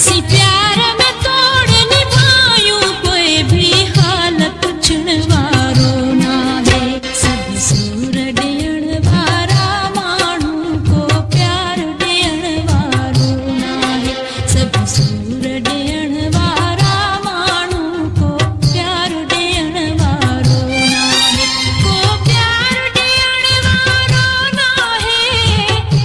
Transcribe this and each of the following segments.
असी प्यार में तोड़ निभायूं कोई भी हालत पुछण वारो ना है। सब सूर ॾियण वारा माण्हू को प्यार ॾियण वारो ना है। सब सूर ॾियण वारा माण्हू को प्यार ॾियण वारो ना है। को प्यार ॾियण वारो ना है।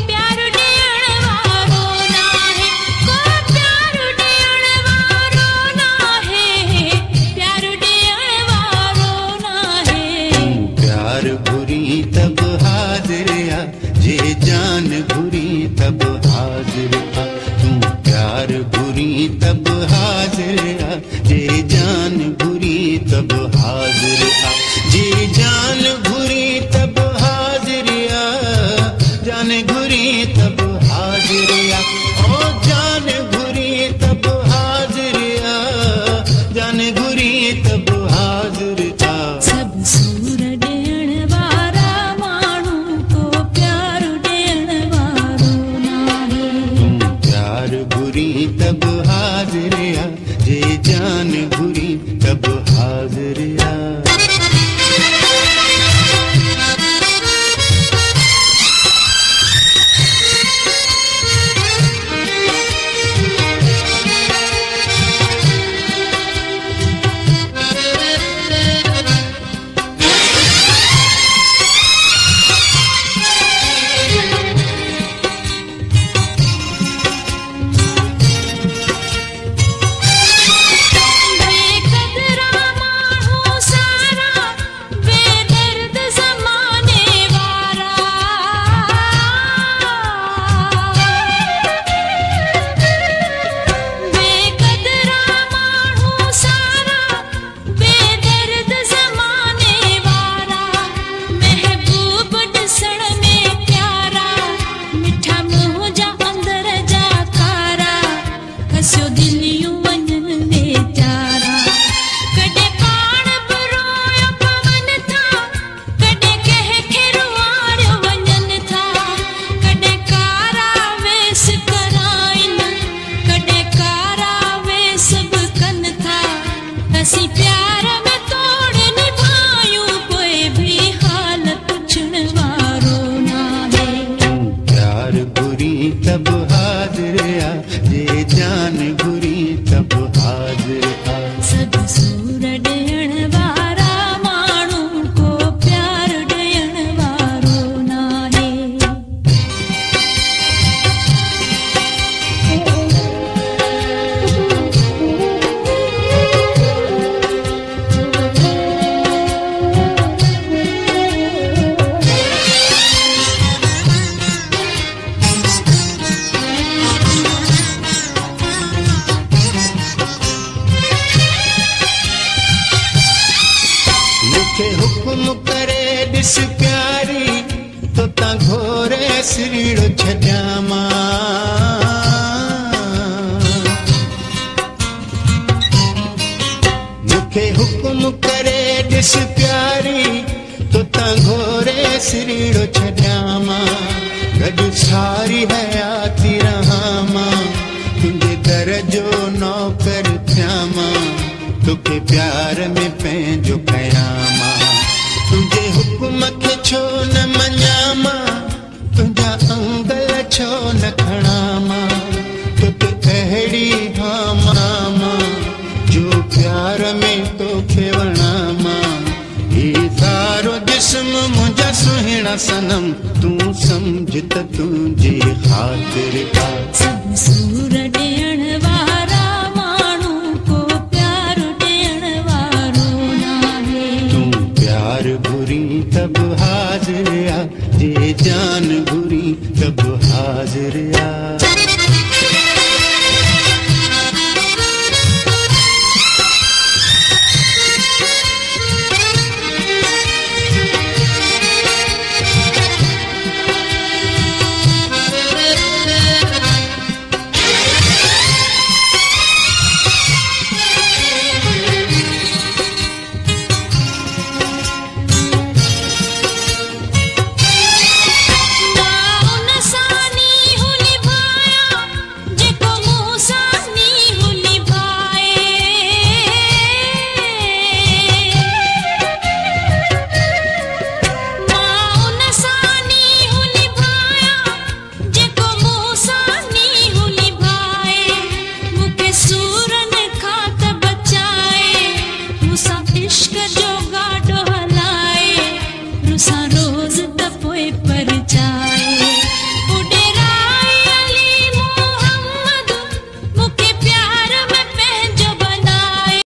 प्यार ॾियण वारो ना है। को प्यार ॾियण वारो ना है। प्यार ॾियण वारो ना है। प्यार घुरी तब हाजिर आ, जे जान घुरी तब हाजिर आ। तू प्यार घुरी तब हाजिर आ, जे जान घुरी तब हाजिर आ। जे जान घुरी तब हाजिर आ, जान घुरी तब हाजिर आ। ओ जान घुरी तब हाजिर आ, जान घुरी तब हाजिर आ। सब सूर ॾियण वारा माण्हू को प्यार ॾियण वारो ना है। प्यार घुरी तब हाजिर आ, जे जान घुरी तब हाजिर आ। बेकदरा माण्हू सारा बेदर्द ज़माने वारा। बेकदरा माण्हू सारा बेदर्द ज़माने वारा। महबूब ॾिसण में प्यारा मिठा मुंह जा अंदर जा कारा। कसियो दिलियूं वञनि वेचारा। कॾहिं पाण बि रोयो पवनि था, कॾहिं कंहिंखे रुआरियो वञनि था। कॾहिं कारा वेस कराइनि, कॾहिं कारा वेस बि कनि था। असीं प्यार में तोड़ निभायूं कोई भी हालत पुछण वारो ना है। प्यार घुरी तब हाजिर आ, जे जान घुरी तब हाजिर आ। सब सूर ॾियण वारा माण्हू को प्यार ॾियण वारो ना है। मूंखे हुकुम करे ॾिस प्यारी, तो ता घोरे सिरीड़ो छॾियां मां। मूंखे हुकुम करे ॾिस प्यारी, तो ता घोरे सिरीड़ो छॾियां मां। गॾु सारी हयाती रहां मां, तुंहिंजे दर जो नौकर थियां मां। तोखे प्यार में पंहिंजो कयां मां। तुंहिंजे हुकुम खे छो न मञां मां, तुंहिंजा अंगल छो न खणां मां। तोखे अहिड़ी हाँ मां, जो प्यार में तोखे वणां मां। ही सारो जिस्म मुंहिंजा सुहिणा सनम, तूं सम्झ त तुंहिंजे ख़ातिर आ। सब सूर